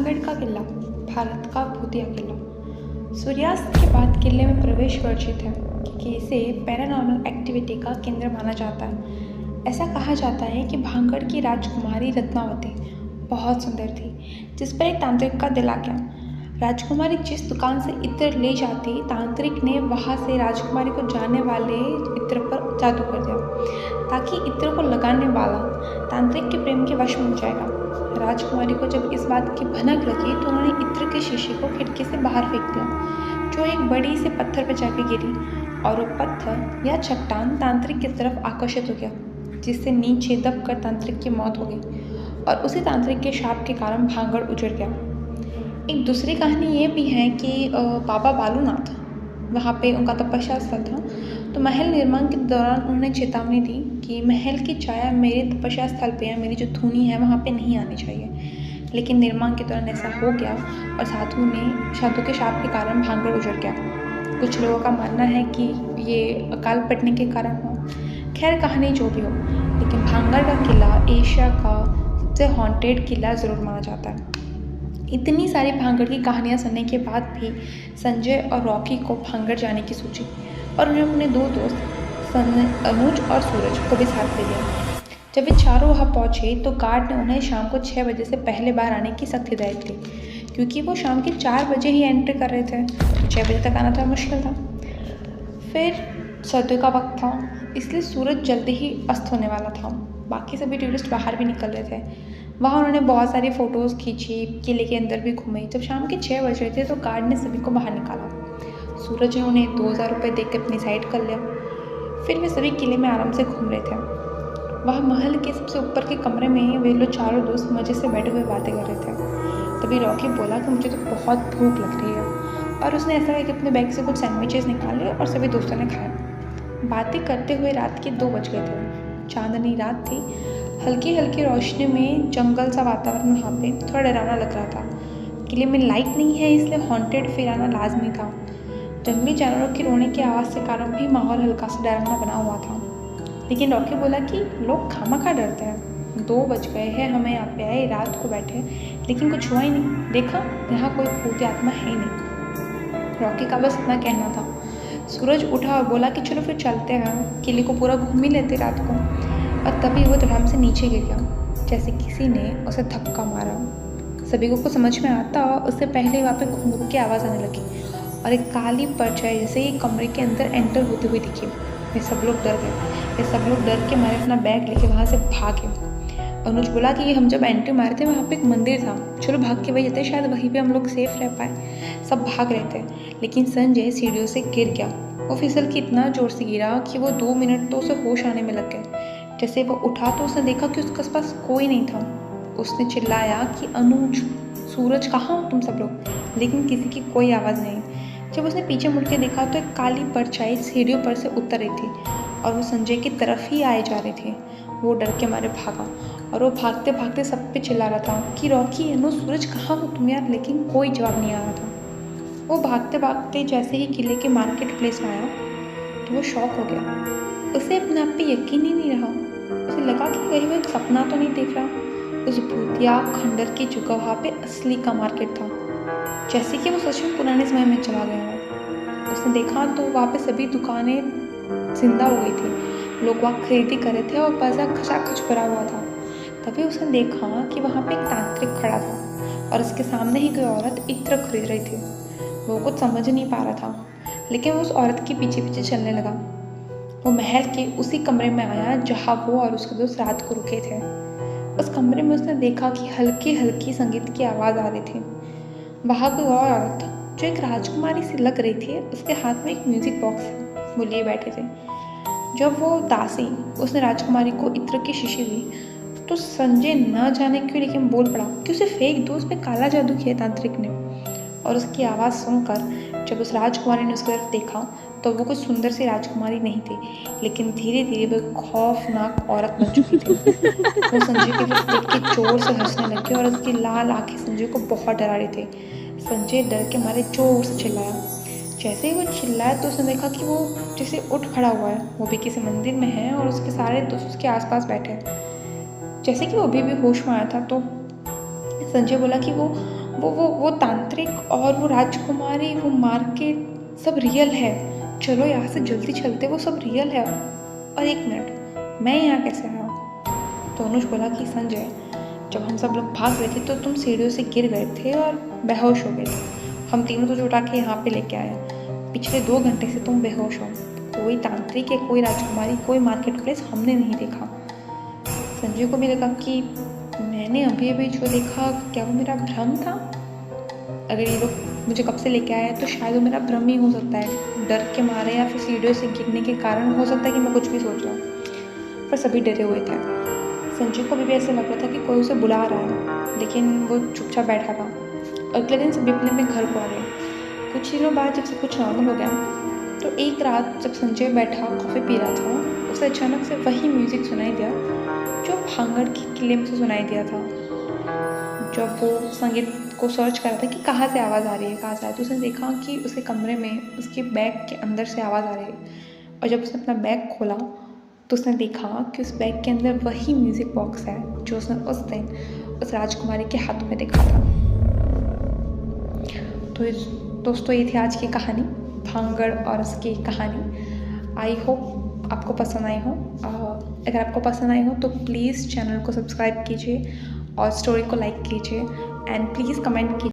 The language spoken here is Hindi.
भांगड़ का किला, भारत का भूतिया किला। सूर्यास्त के बाद किले में प्रवेश वर्जित है क्योंकि इसे पैरानॉर्मल एक्टिविटी का केंद्र माना जाता है। ऐसा कहा जाता है कि भांगड़ की राजकुमारी रत्नावती बहुत सुंदर थी, जिस पर एक तांत्रिक का दिल आ गया। राजकुमारी जिस दुकान से इत्र ले जाती, तांत्रिक ने वहां से राजकुमारी को जाने वाले इत्र पर जादू कर दिया ताकि इत्र को लगाने वाला तांत्रिक के प्रेम के वश में हो जाएगा। राजकुमारी को जब इस बात की भनक लगी तो उन्होंने इत्र के शीशे को खिड़की से बाहर फेंक दिया, जो एक बड़ी से पत्थर पर जाकर गिरी और वो पत्थर या चट्टान तांत्रिक की तरफ आकर्षित हो गया, जिससे नीचे दबकर तांत्रिक की मौत हो गई और उसी तांत्रिक के शाप के कारण भांगड़ उजड़ गया। एक दूसरी कहानी ये भी है कि बाबा बालूनाथ वहाँ पे उनका तपस्या स्थल था, तो महल निर्माण के दौरान उन्होंने चेतावनी दी कि महल की छाया मेरे तपस्या स्थल पे या मेरी जो धुनी है वहाँ पे नहीं आनी चाहिए। लेकिन निर्माण के दौरान ऐसा हो गया और साधु के शाप के कारण भांगड़ उजड़ गया। कुछ लोगों का मानना है कि ये अकाल पड़ने के कारण हो। खैर, कहानी जो भी हो, लेकिन भांगड़ का किला एशिया का सबसे हॉन्टेड किला ज़रूर माना जाता है। इतनी सारी भांगड़ की कहानियाँ सुनने के बाद भी संजय और रॉकी को भांगड़ जाने की सोची और उन्होंने अपने दो दोस्त अनुज और सूरज को भी साथ ले लिया। जब वे चारों वहाँ पहुँचे तो गार्ड ने उन्हें शाम को 6 बजे से पहले बाहर आने की सख्त हिदायत दी, क्योंकि वो शाम के 4 बजे ही एंट्री कर रहे थे। 6 बजे तक आना थोड़ा मुश्किल था। फिर सर्दियों का वक्त था, इसलिए सूरज जल्दी ही अस्त होने वाला था। बाकी सभी टूरिस्ट बाहर भी निकल रहे थे। वहाँ उन्होंने बहुत सारी फ़ोटोज़ खींची, किले के अंदर भी घूमे। जब शाम के 6 बज रहे थे तो गार्ड ने सभी को बाहर निकाला। सूरज ने उन्हें 2000 रुपये दे के अपनी साइड कर लिया। फिर वे सभी किले में आराम से घूम रहे थे। वहाँ महल के सबसे ऊपर के कमरे में वे लोग चारों दोस्त मज़े से बैठे हुए बातें कर रहे थे। तभी रॉकी बोला कि मुझे तो बहुत भूख लग रही है, और उसने ऐसा कि अपने बैग से कुछ सैंडविचेस निकाले और सभी दोस्तों ने खाए। बातें करते हुए रात के 2 बज गए थे। चांदनी रात थी। हल्की हल्की रोशनी में जंगल सा वातावरण वहाँ पे थोड़ा डरावना लग रहा था। किले में लाइट नहीं है, इसलिए हॉन्टेड फील आना लाजमी था। जंगली जानवरों की रोने की आवाज़ के कारण भी माहौल हल्का सा डरावना बना हुआ था। लेकिन रॉकी बोला कि लोग खामखा डरते हैं। 2 बज गए हैं, हमें यहाँ पे आए, रात को बैठे, लेकिन कुछ हुआ ही नहीं। देखा, यहाँ कोई भूत आत्मा है ही नहीं। रॉकी का बस इतना कहना था। सूरज उठा और बोला कि चलो फिर चलते हैं, किले को पूरा घूम ही लेते रात को। और तभी वो धड़ाम से नीचे गिर गया, जैसे किसी ने उसे धक्का मारा। सभी को कुछ समझ में आता उससे पहले वहाँ पे घुंघरू की आवाज़ आने लगी और एक काली परछाई जैसे ही कमरे के अंदर एंटर होती हुई दिखी। वे सब लोग डर गए। वे सब लोग डर के मारे अपना बैग लेके वहाँ से भागे। अनुज बोला कि हम जब एंट्री मारे थे वहाँ पे एक मंदिर था, चलो भाग के वही जाते, शायद वहीं पे हम लोग सेफ रह पाए। सब भाग रहे थे, लेकिन संजय सीढ़ियों से गिर गया। वो फिसल के इतना ज़ोर से गिरा कि वो 2 मिनट तो उसे होश आने में लग गए। जैसे वो उठा तो उसने देखा कि उसके पास कोई नहीं था। उसने चिल्लाया कि अनुज, सूरज, कहाँ हो तुम सब लोग? लेकिन किसी की कोई आवाज़ नहीं। जब उसने पीछे मुड़ के देखा तो एक काली परछाई सीढ़ियों पर से उतर रही थी और वो संजय की तरफ ही आए जा रहे थे। वो डर के मारे भागा और वो भागते भागते सब पे चिल्ला रहा था कि रॉकी, अनुज, सूरज, कहाँ हो तुम यार? लेकिन कोई जवाब नहीं आ रहा था। वो भागते भागते जैसे ही किले के मार्केट प्लेस में आया तो वो शॉक हो गया। उसे अपने आप पे यकीन ही नहीं रहा। उसे लगा कि कहीं वो एक सपना तो नहीं देख रहा। उस भूतिया खंडर की जगह पे असली का मार्केट था, जैसे कि वो सच में पुराने समय में चला गया हो। उसने देखा तो वहाँ पे सभी दुकानें जिंदा हो गई थी। लोग वहाँ खरीदी कर रहे थे और बाजार खचाखच भरा हुआ था। तभी उसने देखा कि वहाँ पे एक तांत्रिक खड़ा था और उसके सामने ही कोई औरत इत्र खरीद रही थी। वो कुछ समझ नहीं पा रहा था, लेकिन वो उस औरत के पीछे पीछे चलने लगा। वो महल के उसी कमरे में आया जहाँ वो और उसके दोस्त रात को रुके थे। उस कमरे में उसने देखा कि हल्की हल्की संगीत की आवाज़ आ रही थी। वहाँ कोई और औरत जो एक राजकुमारी सी लग रही थी, उसके हाथ में एक म्यूजिक बॉक्स वो लिए बैठे थे। जब वो दासी उसने राजकुमारी को इत्र की शीशी दी तो संजय न जाने क्यों लेकिन बोल पड़ा कि उसे फेंक दो, उस पर काला जादू किया तांत्रिक ने। और उसकी आवाज़ सुनकर जब उस राजकुमारी ने उसकी तरफ देखा तो वो कोई सुंदर सी राजकुमारी नहीं थी, लेकिन धीरे धीरे वो खौफनाक औरत बन चुकी थी। वो संजय की तरफ देख के जोर से हंसने लगी और उसकी लाल आंखें संजय को बहुत डरा रही थी। संजय डर के मारे जोर से चिल्लाया। जैसे ही वो चिल्लाया तो उसने देखा कि वो जैसे उठ खड़ा हुआ है, वो भी किसी मंदिर में है और उसके सारे दोस्त उसके आसपास बैठे हैं। जैसे कि वो अभी भी होश में आया था तो संजय बोला कि वो वो तांत्रिक और वो राजकुमारी, वो मार्केट सब रियल है। चलो यहाँ से जल्दी चलते, वो सब रियल है। और 1 मिनट, मैं यहाँ कैसे आया? तो अनुज बोला कि संजय, जब हम सब लोग भाग रहे थे तो तुम सीढ़ियों से गिर गए थे और बेहोश हो गए थे। हम तीनों तुझे उठा के यहाँ पे लेके आए। पिछले 2 घंटे से तुम बेहोश हो। कोई तांत्रिक या कोई राजकुमारी, कोई मार्केट प्लेस हमने नहीं देखा। संजय को भी लगा कि मैंने अभी अभी जो देखा, क्या वो मेरा भ्रम था? अगर ये लोग मुझे कब से लेके आए तो शायद वो मेरा भ्रम ही हो सकता है। डर के मारे या फिर सीढ़ियों से गिरने के कारण हो सकता है कि मैं कुछ भी सोच रहा हूँ। पर सभी डरे हुए थे। संजय को भी ऐसा लग रहा था कि कोई उसे बुला रहा है, लेकिन वो चुपचाप बैठा था। अगले दिन सभी अपने अपने घर को आ गए। कुछ दिनों बाद जब सब कुछ नॉर्मल हो गया, तो एक रात जब संजय बैठा कॉफ़ी पी रहा था, उसे अचानक से वही म्यूज़िक सुनाई दिया जो भांगड़ के किले में से सुनाई दिया था। जब वो संगीत को सर्च कर रहा था कि कहाँ से आवाज़ आ रही है, कहाँ से आ रही है, तो उसने देखा कि उसके कमरे में उसके बैग के अंदर से आवाज़ आ रही है। और जब उसने अपना बैग खोला तो उसने देखा कि उस बैग के अंदर वही म्यूज़िक बॉक्स है जो उसने उस दिन उस राजकुमारी के हाथों में देखा था। तो दोस्तों, ये थी आज की कहानी, भांगड़ और उसकी कहानी। आई होप आपको पसंद आई हो। अगर आपको पसंद आई हो तो प्लीज़ चैनल को सब्सक्राइब कीजिए और स्टोरी को लाइक कीजिए एंड प्लीज़ कमेंट कीजिए।